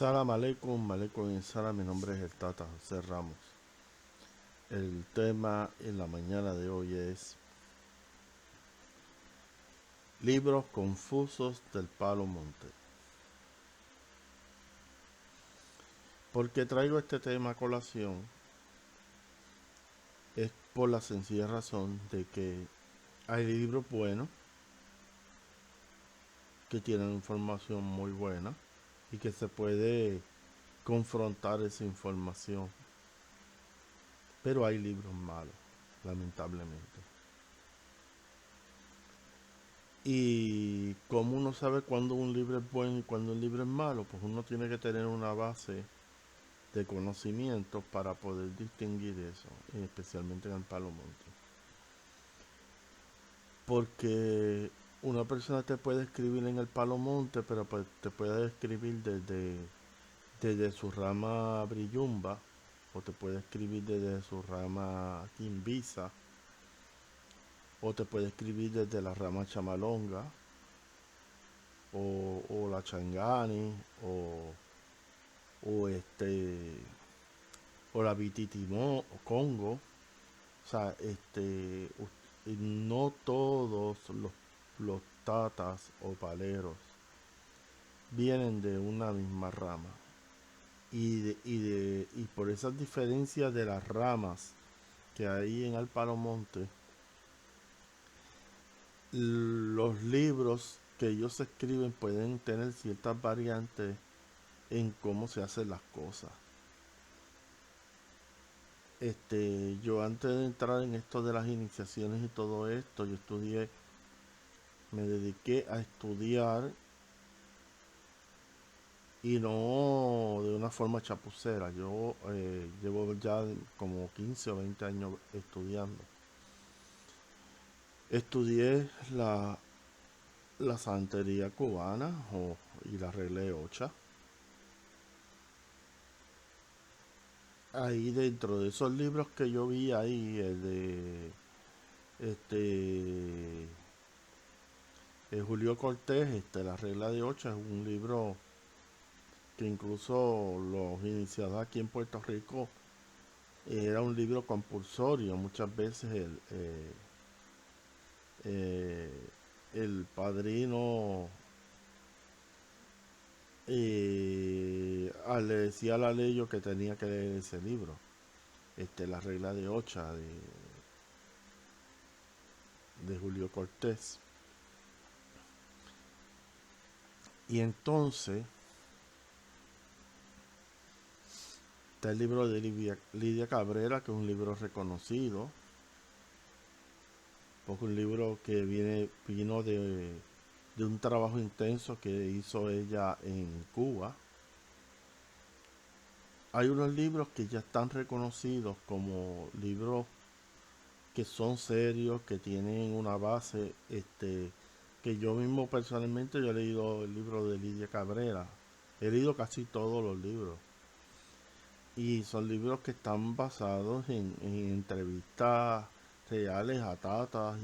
Salam aleikum, aleikum y salam. Mi nombre es el Tata José Ramos. El tema en la mañana de hoy es libros confusos del Palo Monte. ¿Por qué traigo este tema a colación? Es por la sencilla razón de que hay libros buenos que tienen información muy buena y que se puede confrontar esa información. Pero hay libros malos, lamentablemente. Y como uno sabe cuándo un libro es bueno y cuándo un libro es malo, pues uno tiene que tener una base de conocimientos para poder distinguir eso, especialmente en el Palo Monte. Porque una persona te puede escribir en el Palo Monte, pero pues te puede escribir desde su rama brillumba, o te puede escribir desde su rama quimbisa, o te puede escribir desde la rama chamalonga, o la changani, o o la Bititimó o Congo. O sea, no todos los tatas o paleros vienen de una misma rama. Y por esas diferencias de las ramas que hay en el Palo Monte, los libros que ellos escriben pueden tener ciertas variantes en cómo se hacen las cosas. Yo antes de entrar en esto de las iniciaciones y todo esto, me dediqué a estudiar y no de una forma chapucera. Yo llevo ya como 15 o 20 años estudiando. Estudié la santería cubana y la regla de Ocha. Ahí dentro de esos libros que yo vi ahí, el de este Julio Cortés, La regla de Ocha, es un libro que incluso los iniciados aquí en Puerto Rico era un libro compulsorio. Muchas veces eh, el padrino le decía a la ley que tenía que leer ese libro, La regla de Ocha de Julio Cortés. Y entonces está el libro de Lidia Cabrera, que es un libro reconocido, porque un libro que vino de un trabajo intenso que hizo ella en Cuba. Hay unos libros que ya están reconocidos como libros que son serios, que tienen una base, que yo mismo personalmente yo he leído el libro de Lidia Cabrera. He leído casi todos los libros. Y son libros que están basados en entrevistas reales a tatas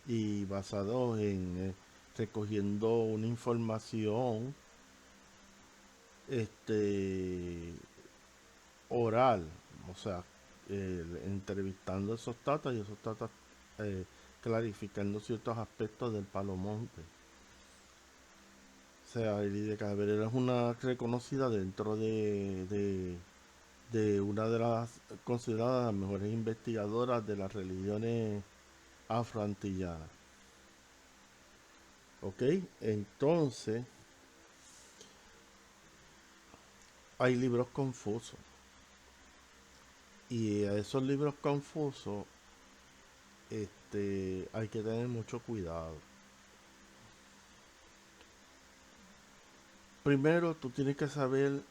y basados en recogiendo una información oral, o sea, entrevistando a esos tatas y esos tatas eh, clarificando ciertos aspectos del Palo Monte. O sea, Lidia Cabrera es una reconocida dentro de una de las consideradas las mejores investigadoras de las religiones afroantillanas. ¿Ok? Entonces, hay libros confusos. Y a esos libros confusos hay que tener mucho cuidado. Primero, tú tienes que saber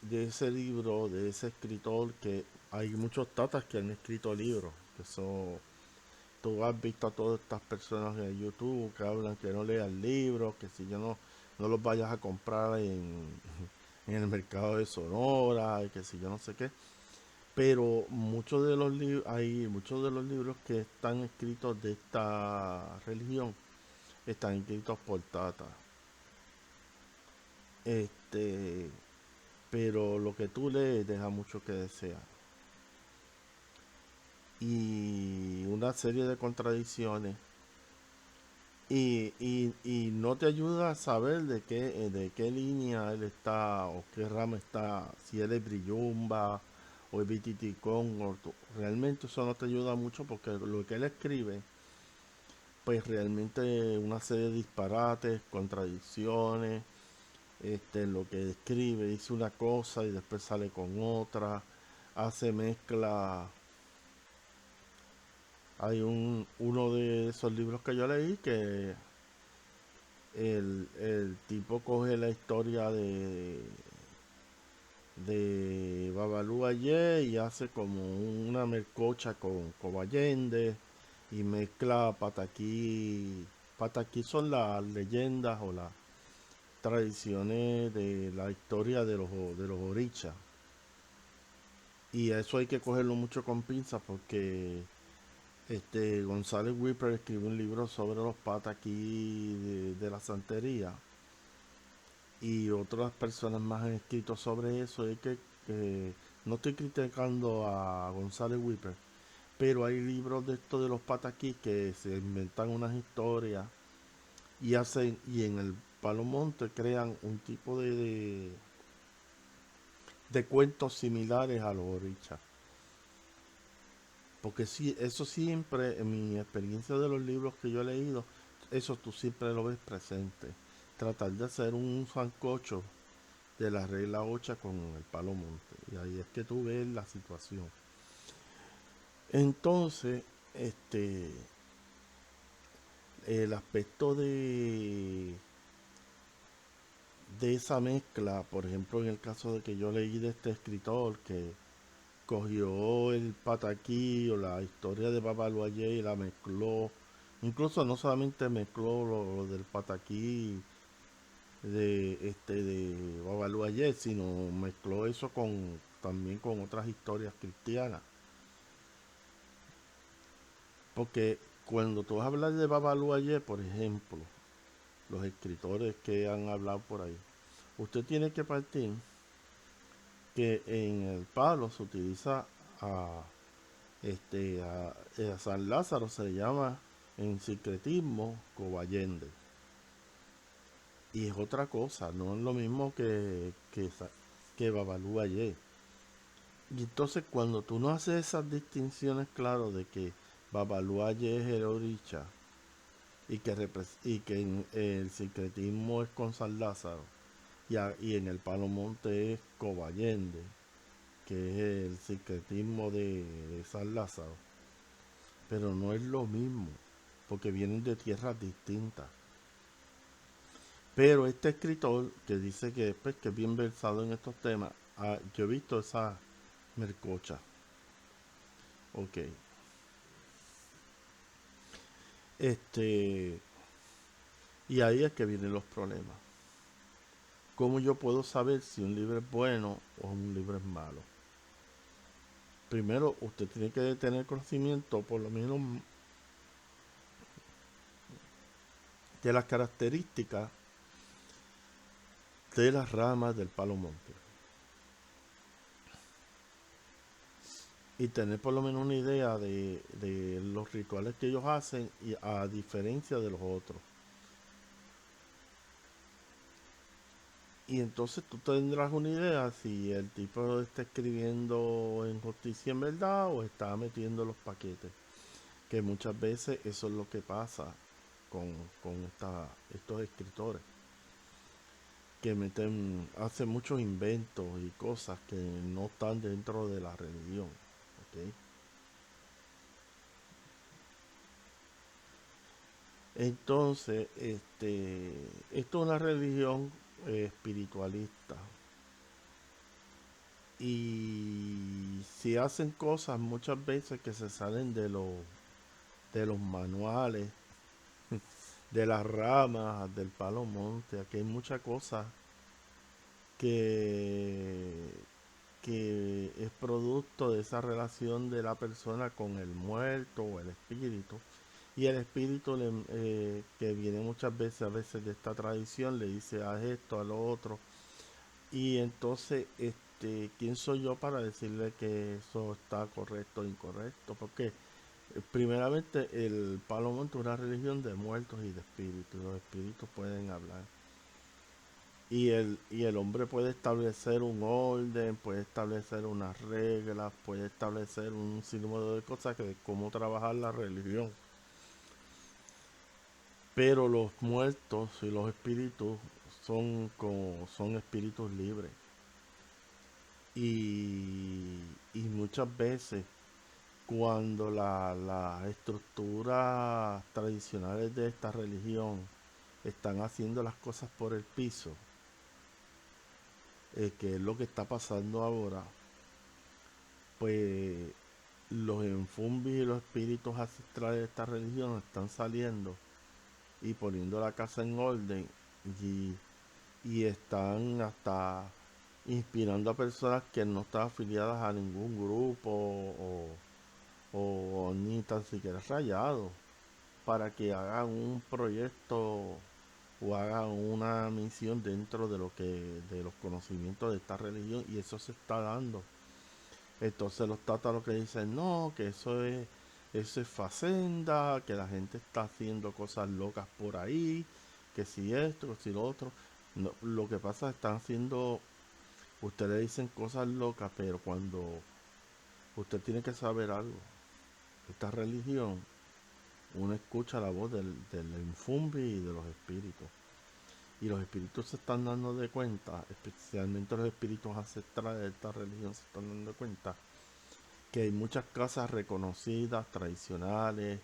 de ese libro, de ese escritor, que hay muchos tatas que han escrito libros. Que son, tú has visto a todas estas personas en YouTube que hablan que no lean libros, que si yo no los vayas a comprar en el mercado de Sonora, y que si yo no sé qué. Pero hay muchos de los libros que están escritos de esta religión están escritos por tatas. Este, pero lo que tú lees deja mucho que desear. Y una serie de contradicciones. Y no te ayuda a saber de qué línea él está o qué rama está, si él es Brillumba o es Bititicón. Realmente eso no te ayuda mucho porque lo que él escribe, pues realmente una serie de disparates, contradicciones, lo que escribe, dice una cosa y después sale con otra, hace mezcla. Hay uno de esos libros que yo leí que el tipo coge la historia de Babalú Ayer y hace como una melcocha con Cobayende y mezcla Pataquí. Pataquí son las leyendas o las tradiciones de la historia de los orichas. Y eso hay que cogerlo mucho con pinzas porque González Whipper escribió un libro sobre los pataquí de la santería y otras personas más han escrito sobre eso. Es que no estoy criticando a González Whipper, pero hay libros de esto de los pataquí que se inventan unas historias y en el Palomonte crean un tipo de cuentos similares a los orichas. Porque sí, eso siempre, en mi experiencia de los libros que yo he leído, eso tú siempre lo ves presente. Tratar de hacer un sancocho de la regla 8 con el palo monte. Y ahí es que tú ves la situación. Entonces, este, el aspecto de esa mezcla, por ejemplo, en el caso de que yo leí de este escritor que cogió el pataquí o la historia de Babaluayé y la mezcló. Incluso no solamente mezcló lo del pataquí de Babaluayé, sino mezcló eso con también con otras historias cristianas. Porque cuando tú vas a hablar de Babaluayé, por ejemplo, los escritores que han hablado por ahí, usted tiene que partir que en el palo se utiliza a a San Lázaro se le llama en secretismo Cobayende. Y es otra cosa, no es lo mismo que Babalú ayer. Y entonces cuando tú no haces esas distinciones claras de que Babalú ayer es el oricha y que el secretismo es con San Lázaro y en el Palo Monte es Cobayende, que es el secretismo de San Lázaro, pero no es lo mismo, porque vienen de tierras distintas. Pero este escritor que dice que, pues, que es bien versado en estos temas, yo he visto esa mercocha. Ok. Este, y ahí es que vienen los problemas. ¿Cómo yo puedo saber si un libro es bueno o un libro es malo? Primero, usted tiene que tener conocimiento, por lo menos, de las características de las ramas del palo monte. Y tener por lo menos una idea de los rituales que ellos hacen y a diferencia de los otros. Y entonces tú tendrás una idea si el tipo está escribiendo en justicia en verdad o está metiendo los paquetes. Que muchas veces eso es lo que pasa con, estos escritores. Que hacen muchos inventos y cosas que no están dentro de la religión. ¿Ok? Entonces, esto es una religión espiritualista. Y si hacen cosas muchas veces que se salen de los manuales, de las ramas, del palo monte, aquí hay muchas cosas que, que es producto de esa relación de la persona con el muerto o el espíritu. Y el espíritu que viene muchas veces, a veces de esta tradición, le dice a esto, a lo otro. Y entonces, ¿quién soy yo para decirle que eso está correcto o incorrecto? Porque primeramente el Palo Monte es una religión de muertos y de espíritus. Los espíritus pueden hablar. Y el hombre puede establecer un orden, puede establecer unas reglas, puede establecer un sinnúmero de cosas que de cómo trabajar la religión. Pero los muertos y los espíritus son espíritus libres. Y muchas veces cuando las estructuras tradicionales de esta religión están haciendo las cosas por el piso, que es lo que está pasando ahora, pues los enfumbis y los espíritus ancestrales de esta religión están saliendo y poniendo la casa en orden y, y están hasta inspirando a personas que no están afiliadas a ningún grupo o ni tan siquiera rayados para que hagan un proyecto o hagan una misión dentro de los conocimientos de esta religión, y eso se está dando. Entonces los tátaros que dicen no, que eso es facenda, que la gente está haciendo cosas locas por ahí, que si esto, que si lo otro. No, lo que pasa es que están haciendo, ustedes dicen cosas locas, pero cuando usted tiene que saber algo, esta religión, uno escucha la voz del infumbi y de los espíritus. Y los espíritus se están dando de cuenta, especialmente los espíritus ancestrales de esta religión se están dando de cuenta que hay muchas casas reconocidas, tradicionales,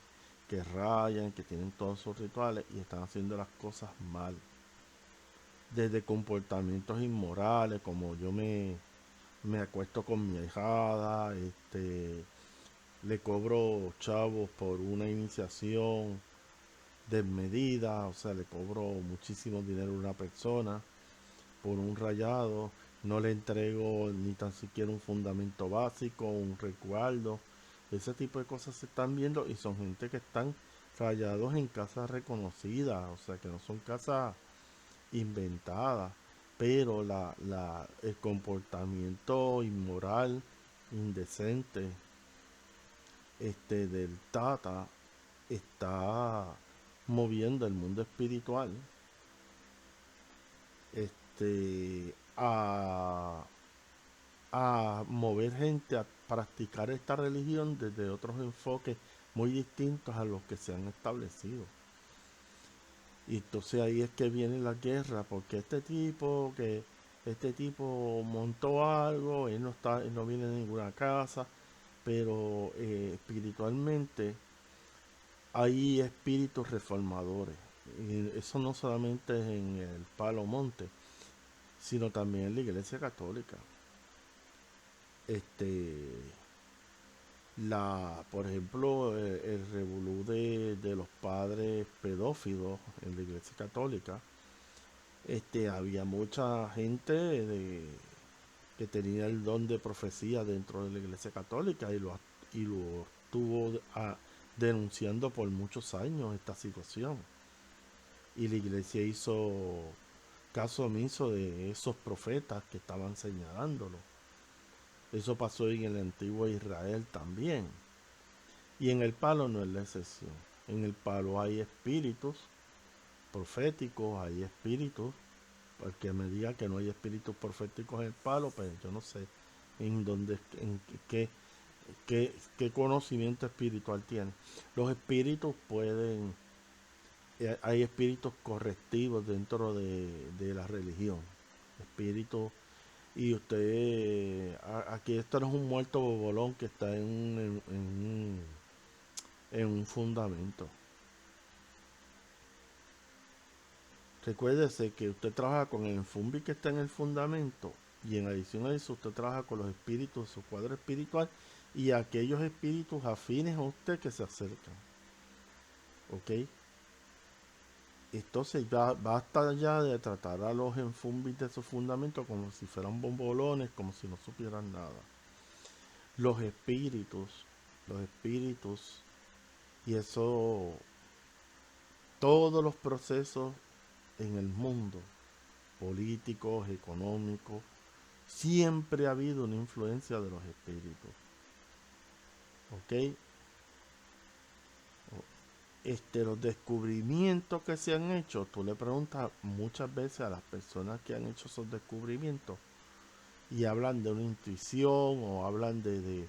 que rayan, que tienen todos sus rituales y están haciendo las cosas mal. Desde comportamientos inmorales, como me acuesto con mi ahijada, le cobro chavos por una iniciación desmedida, o sea, le cobro muchísimo dinero a una persona por un rayado, no le entrego ni tan siquiera un fundamento básico, un resguardo. Ese tipo de cosas se están viendo y son gente que están rayados en casas reconocidas, o sea que no son casas inventadas, pero el comportamiento inmoral, indecente, del Tata está moviendo el mundo espiritual, a mover gente a practicar esta religión desde otros enfoques muy distintos a los que se han establecido. Y entonces ahí es que viene la guerra, porque este tipo montó algo, él no viene de ninguna casa, pero espiritualmente hay espíritus reformadores. Y eso no solamente es en el Palo Monte, sino también en la Iglesia Católica. Este, por ejemplo, el revolú de los padres pedófilos en la Iglesia Católica, había mucha gente que tenía el don de profecía dentro de la Iglesia Católica y lo estuvo denunciando por muchos años esta situación. Y la Iglesia hizo caso omiso de esos profetas que estaban señalándolo. Eso pasó en el antiguo Israel también. Y en el palo no es la excepción. En el palo hay espíritus proféticos, hay espíritus. El que me diga que no hay espíritus proféticos en el palo, pues yo no sé en qué conocimiento espiritual tiene. Los espíritus hay espíritus correctivos dentro de la religión. Espíritus. Y aquí esto no es un muerto bobolón que está en un fundamento. Recuérdese que usted trabaja con el enfumbi que está en el fundamento, y en adición a eso usted trabaja con los espíritus de su cuadro espiritual y aquellos espíritus afines a usted que se acercan. ¿Ok? Entonces ya basta ya de tratar a los enfumbis de su fundamento como si fueran bombolones, como si no supieran nada. Los espíritus, los espíritus, y eso, todos los procesos en el mundo políticos, económicos. Siempre ha habido una influencia de los espíritus. ¿Ok? Los descubrimientos que se han hecho, tú le preguntas muchas veces a las personas que han hecho esos descubrimientos y hablan de una intuición o hablan de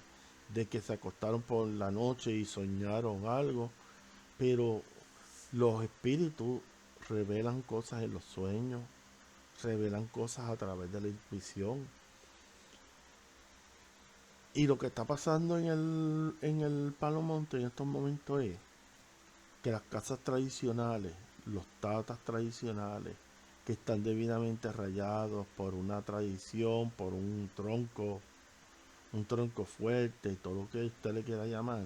que se acostaron por la noche y soñaron algo, pero los espíritus revelan cosas en los sueños, revelan cosas a través de la intuición. Y lo que está pasando en el Palo Monte en estos momentos es que las casas tradicionales, los tatas tradicionales, que están debidamente rayados por una tradición, por un tronco fuerte, todo lo que usted le quiera llamar,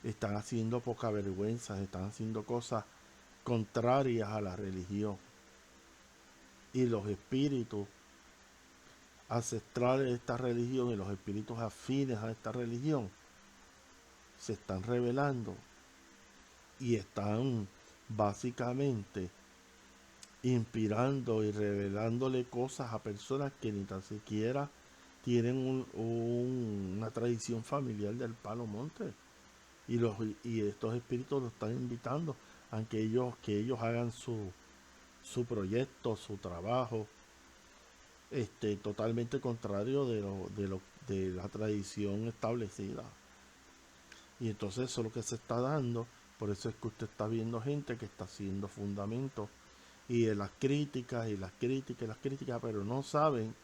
están haciendo poca vergüenza, están haciendo cosas contrarias a la religión. Y los espíritus ancestrales de esta religión y los espíritus afines a esta religión se están revelando y están básicamente inspirando y revelándole cosas a personas que ni tan siquiera tienen una tradición familiar del Palo Monte. Y estos espíritus los están invitando a que ellos hagan su proyecto, su trabajo, totalmente contrario de la tradición establecida. Y entonces eso es lo que se está dando. Por eso es que usted está viendo gente que está haciendo fundamentos y de las críticas y las críticas y las críticas, pero no saben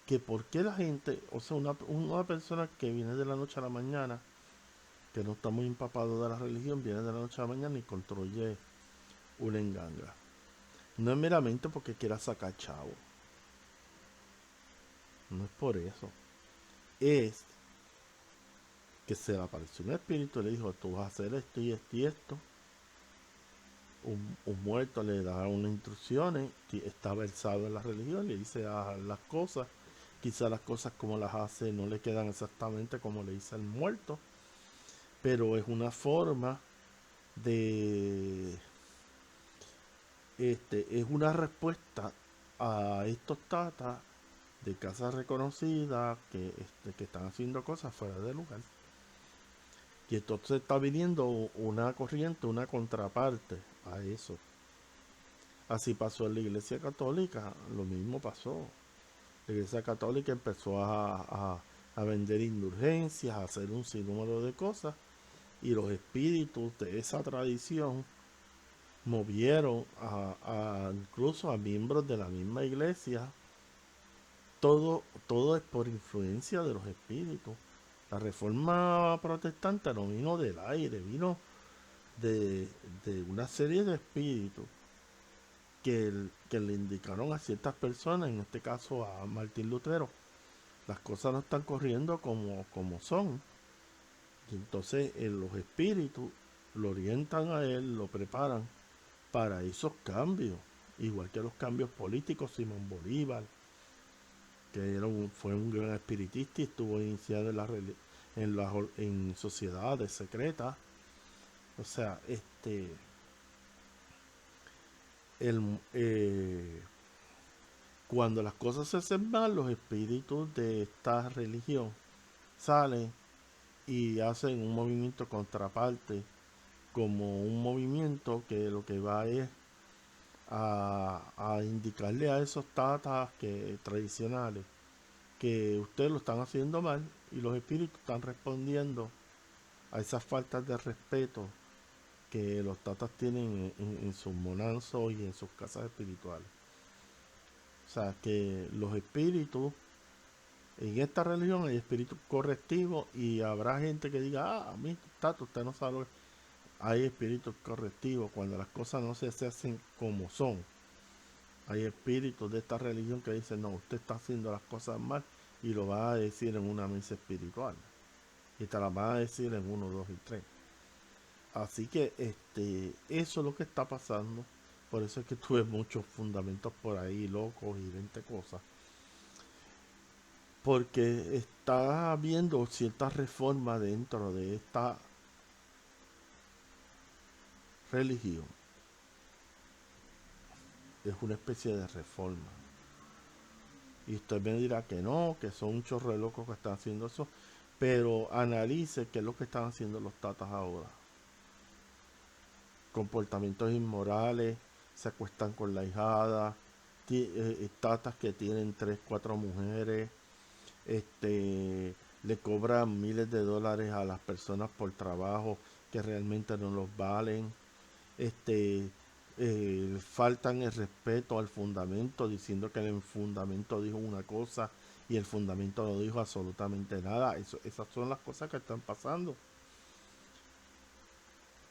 que por qué la gente, o sea, una persona que viene de la noche a la mañana, que no está muy empapado de la religión, viene de la noche a la mañana y construye una enganga. No es meramente porque quiera sacar chavo. No es por eso. Es que se le apareció un espíritu y le dijo, tú vas a hacer esto y esto y esto. Un muerto le da unas instrucciones, está versado en la religión, le dice las cosas. Quizá las cosas como las hace no le quedan exactamente como le dice el muerto, pero es una forma de es una respuesta a estos tatas de casas reconocidas que están haciendo cosas fuera de lugar. Y entonces está viniendo una corriente, una contraparte a eso. Así pasó en la Iglesia Católica, lo mismo pasó. La Iglesia Católica empezó a vender indulgencias, a hacer un sinnúmero de cosas, y los espíritus de esa tradición movieron incluso a miembros de la misma iglesia. Todo es por influencia de los espíritus. La reforma protestante no vino del aire, vino de una serie de espíritus que le indicaron a ciertas personas, en este caso a Martín Lutero, las cosas no están corriendo como son. Y entonces los espíritus lo orientan a él, lo preparan para esos cambios, igual que los cambios políticos. Simón Bolívar, que fue un gran espiritista y estuvo iniciado en sociedades secretas. O sea, cuando las cosas se hacen mal, los espíritus de esta religión salen y hacen un movimiento contraparte, como un movimiento que lo que va es a indicarle a esos tatas tradicionales que ustedes lo están haciendo mal, y los espíritus están respondiendo a esas faltas de respeto que los tatas tienen en sus monanzos y en sus casas espirituales. O sea, que los espíritus, en esta religión hay espíritus correctivos, y habrá gente que diga, a mí, tato, usted no sabe lo que... Hay espíritus correctivos cuando las cosas no se hacen como son. Hay espíritus de esta religión que dicen, no, usted está haciendo las cosas mal, y lo va a decir en una misa espiritual. Y te la va a decir en 1, 2 y 3. Así que eso es lo que está pasando. Por eso es que tuve muchos fundamentos por ahí locos y 20 cosas. Porque está habiendo cierta reforma dentro de esta religión. es una especie de reforma. Y usted me dirá que no, que son un chorro de locos que están haciendo eso, pero analice qué es lo que están haciendo los tatas ahora. Comportamientos inmorales, se acuestan con la hijada, tatas que tienen 3, 4 mujeres, le cobran miles de dólares a las personas por trabajo que realmente no los valen, este, faltan el respeto al fundamento diciendo que el fundamento dijo una cosa y el fundamento no dijo absolutamente nada. Esas son las cosas que están pasando.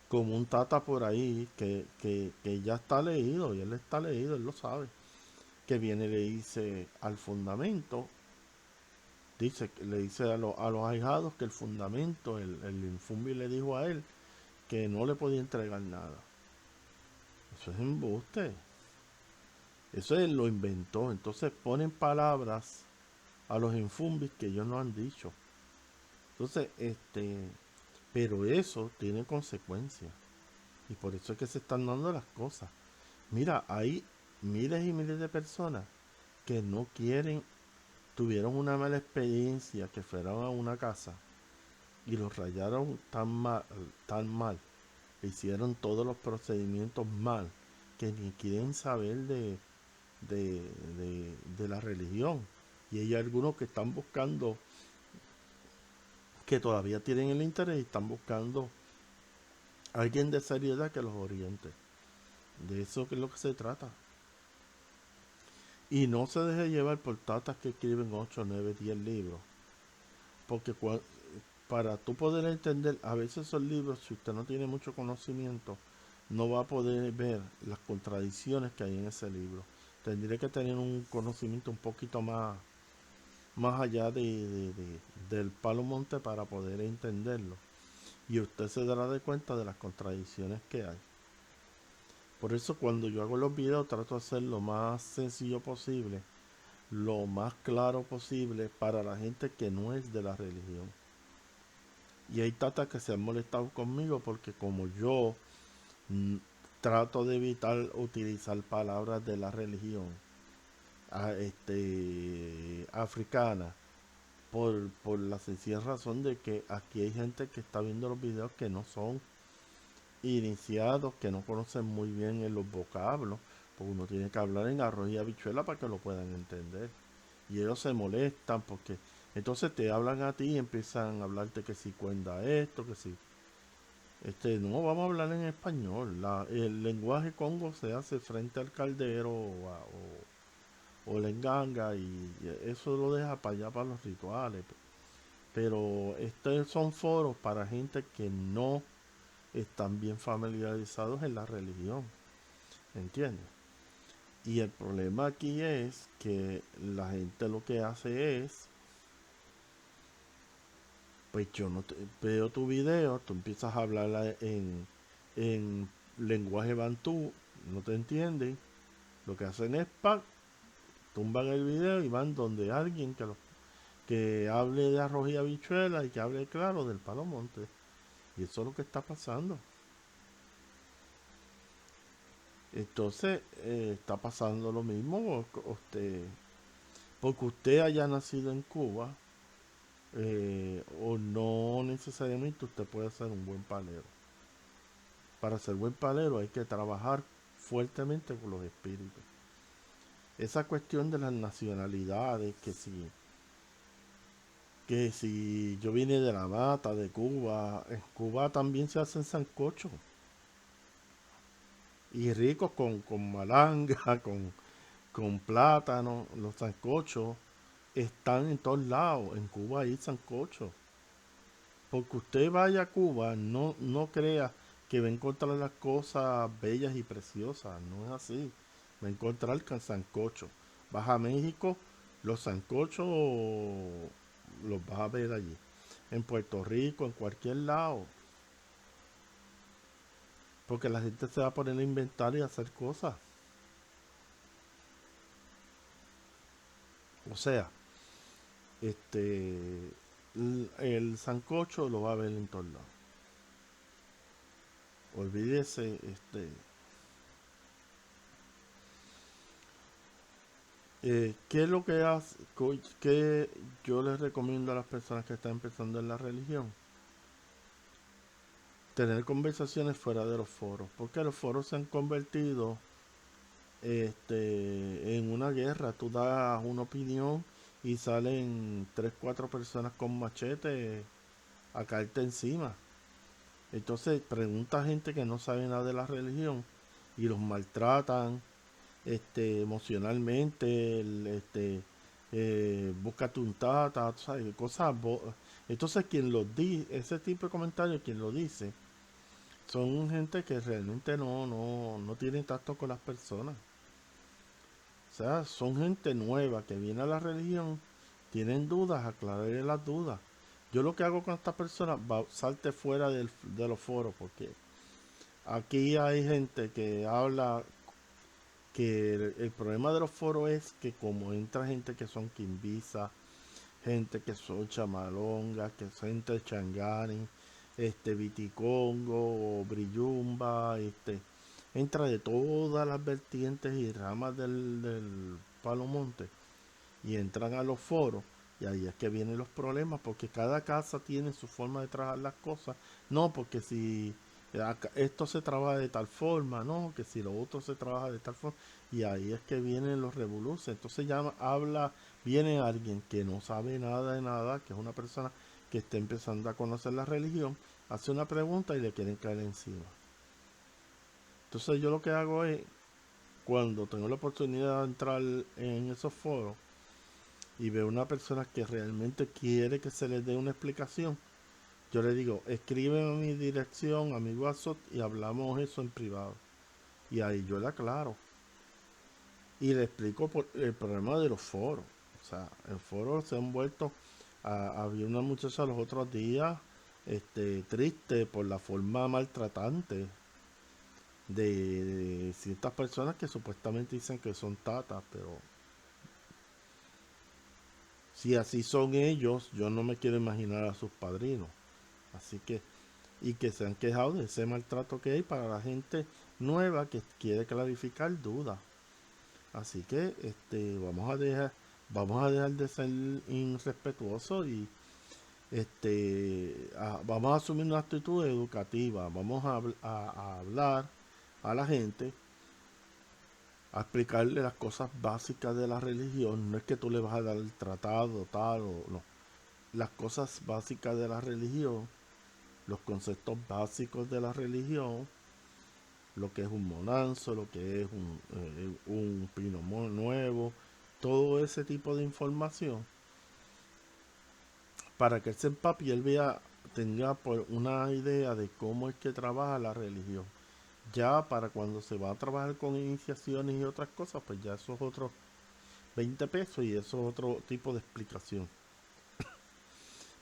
Como un tata por ahí que ya está leído, y él está leído, él lo sabe, que viene y le dice al fundamento, le dice a los ahijados que el fundamento, el Infumbi le dijo a él que no le podía entregar nada. Eso es embuste. Eso él lo inventó. Entonces ponen palabras a los Infumbis que ellos no han dicho. Entonces, pero eso tiene consecuencias. Y por eso es que se están dando las cosas. Mira, hay miles y miles de personas que no quieren, tuvieron una mala experiencia, que fueron a una casa y los rayaron tan mal, hicieron todos los procedimientos mal, que ni quieren saber de la religión. Y hay algunos que están buscando, que todavía tienen el interés y están buscando a alguien de seriedad que los oriente. De eso es lo que se trata. Y no se deje llevar por tatas que escriben 8, 9, 10 libros. Porque para tú poder entender, a veces esos libros, si usted no tiene mucho conocimiento, no va a poder ver las contradicciones que hay en ese libro. Tendría que tener un conocimiento un poquito más allá del palo monte para poder entenderlo. Y usted se dará de cuenta de las contradicciones que hay. Por eso cuando yo hago los videos trato de hacer lo más sencillo posible, lo más claro posible para la gente que no es de la religión. Y hay tatas que se han molestado conmigo porque como yo mm, trato de evitar utilizar palabras de la religión africana, por la sencilla razón de que aquí hay gente que está viendo los videos que no son iniciados, que no conocen muy bien en los vocablos, porque uno tiene que hablar en arroz y habichuela para que lo puedan entender. Y ellos se molestan porque entonces te hablan a ti y empiezan a hablarte que si cuenta esto, que si no, vamos a hablar en español. El lenguaje congo se hace frente al caldero o la enganga, y eso lo deja para allá para los rituales. Pero estos son foros para gente que no están bien familiarizados en la religión, ¿entiendes? Y el problema aquí es que la gente lo que hace es, pues yo no veo tu video, tú empiezas a hablar en lenguaje bantú, no te entienden, lo que hacen es tumban el video y van donde alguien que hable de arroz y habichuela y que hable claro del palo monte. Y eso es lo que está pasando. Entonces, está pasando lo mismo porque usted haya nacido en Cuba, o no necesariamente usted puede ser un buen palero. Para ser buen palero hay que trabajar fuertemente con los espíritus. Esa cuestión de las nacionalidades, que si yo vine de la mata, de Cuba, en Cuba también se hacen sancocho. Y ricos con malanga, con plátano, los sancochos están en todos lados. En Cuba hay sancocho. Porque usted vaya a Cuba, no crea que va a encontrar las cosas bellas y preciosas. No es así. Va a encontrar sancocho. Vas a México, los sancochos los vas a ver allí. En Puerto Rico, en cualquier lado. Porque la gente se va a poner a inventar y a hacer cosas. O sea, el sancocho lo va a ver en todos lados. Olvídese, ¿Qué es lo que hace, qué yo les recomiendo a las personas que están empezando en la religión? Tener conversaciones fuera de los foros, porque los foros se han convertido en una guerra. Tú das una opinión y salen tres, cuatro personas con machete a caerte encima. Entonces pregunta a gente que no sabe nada de la religión y los maltratan emocionalmente, búscate un tata, ¿sabes? Entonces quien los dice, ese tipo de comentarios, quien lo dice, son gente que realmente no tiene tacto con las personas. O sea, son gente nueva que viene a la religión, tienen dudas, aclararle las dudas. Yo lo que hago con estas personas, salte fuera de los foros, porque aquí hay gente que habla que el problema de los foros es que como entra gente que son quimbisa, gente que son chamalongas, que son gente changani, viticongo, brillumba, entra de todas las vertientes y ramas del palo monte y entran a los foros y ahí es que vienen los problemas porque cada casa tiene su forma de trabajar las cosas. No, porque si esto se trabaja de tal forma, no, que si lo otro se trabaja de tal forma y ahí es que vienen los revoluciones. Entonces ya viene alguien que no sabe nada de nada, que es una persona que está empezando a conocer la religión, hace una pregunta y le quieren caer encima. Entonces yo lo que hago es, cuando tengo la oportunidad de entrar en esos foros, y veo una persona que realmente quiere que se le dé una explicación, yo le digo, escríbeme a mi dirección, a mi WhatsApp y hablamos eso en privado. Y ahí yo le aclaro. Y le explico por el problema de los foros. O sea, el foro se han vuelto... había una muchacha los otros días triste por la forma maltratante de ciertas personas que supuestamente dicen que son tatas, pero si así son ellos, yo no me quiero imaginar a sus padrinos. Así que, y que se han quejado de ese maltrato que hay para la gente nueva que quiere clarificar dudas. Así que vamos a dejar de ser irrespetuosos y vamos a asumir una actitud educativa. Vamos a hablar a la gente, a explicarle las cosas básicas de la religión. No es que tú le vas a dar el tratado tal o no. Las cosas básicas de la religión, los conceptos básicos de la religión, lo que es un monanzo, lo que es un pino nuevo, todo ese tipo de información, para que él se empape y él tenga una idea de cómo es que trabaja la religión. Ya para cuando se va a trabajar con iniciaciones y otras cosas, pues ya eso es otros 20 pesos y eso es otro tipo de explicación.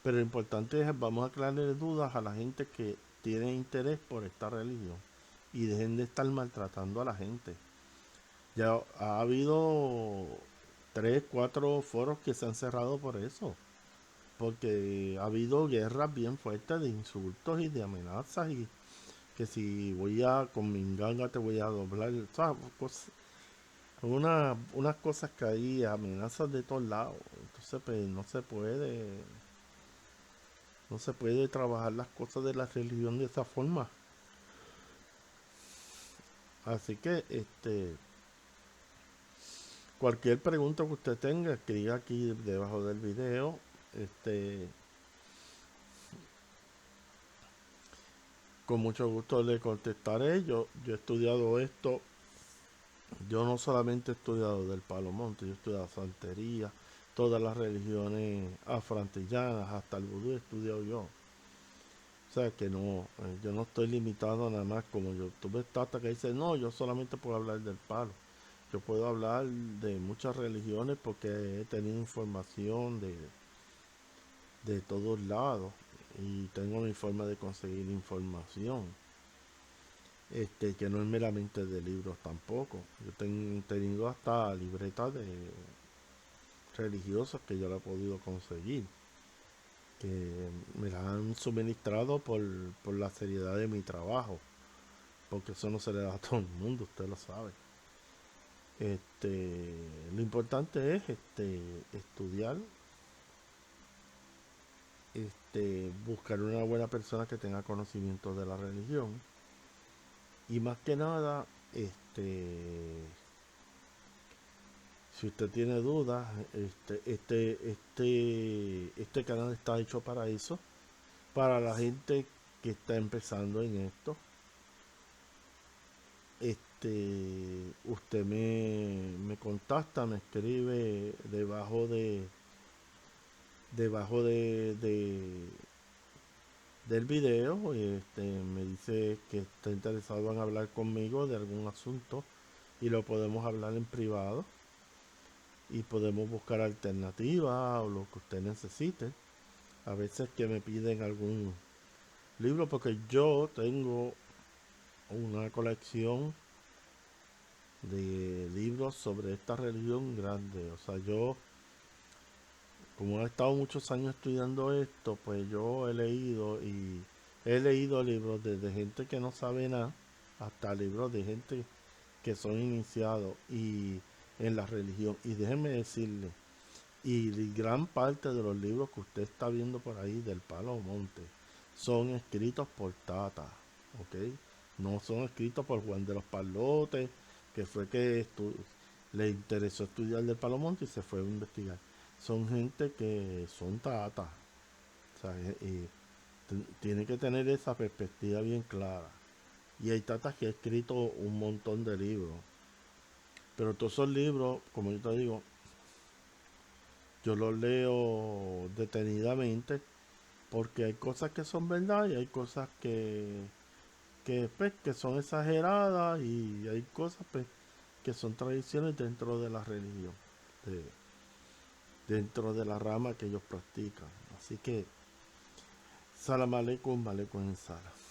Pero lo importante es, vamos a aclararle dudas a la gente que tiene interés por esta religión y dejen de estar maltratando a la gente. Ya ha habido tres, cuatro foros que se han cerrado por eso. Porque ha habido guerras bien fuertes de insultos y de amenazas y que si con mi ganga te voy a doblar, ¿sabes? Unas cosas que hay, amenazas de todos lados. Entonces pues no se puede trabajar las cosas de la religión de esa forma. Así que cualquier pregunta que usted tenga, escriba aquí debajo del video. Este, con mucho gusto le contestaré. Yo he estudiado esto. Yo no solamente he estudiado del Palo Monte, yo he estudiado santería, todas las religiones afroantillanas, hasta el vudú he estudiado yo. O sea que no, yo no estoy limitado nada más como yo. Tuve tata que dice, no, yo solamente puedo hablar del palo. Yo puedo hablar de muchas religiones porque he tenido información de todos lados y tengo mi forma de conseguir información. Que no es meramente de libros tampoco. Yo he tenido hasta libretas de religiosas que yo la he podido conseguir, que me las han suministrado por la seriedad de mi trabajo, porque eso no se le da a todo el mundo, usted lo sabe. Este, lo importante es estudiar, buscar una buena persona que tenga conocimiento de la religión y más que nada, si usted tiene dudas, este canal está hecho para eso, para la gente que está empezando en esto. Usted me contacta, me escribe debajo del video, me dice que está interesado en hablar conmigo de algún asunto y lo podemos hablar en privado y podemos buscar alternativas o lo que usted necesite. A veces que me piden algún libro porque yo tengo una colección de libros sobre esta religión grande. O sea, yo, como he estado muchos años estudiando esto, pues yo he leído libros desde gente que no sabe nada hasta libros de gente que son iniciados y en la religión. Y déjenme decirle, y gran parte de los libros que usted está viendo por ahí del Palo Monte son escritos por Tata, ¿ok? No son escritos por Juan de los Palotes, que fue que le interesó estudiar del Palo Monte y se fue a investigar. Son gente que son Tata, o sea, y tiene que tener esa perspectiva bien clara. Y hay tatas que ha escrito un montón de libros. Pero todos esos libros, como yo te digo, yo los leo detenidamente porque hay cosas que son verdad y hay cosas pues, que son exageradas y hay cosas pues, que son tradiciones dentro de la religión, de- dentro de la rama que ellos practican. Así que, salam aleikum, aleikum salam.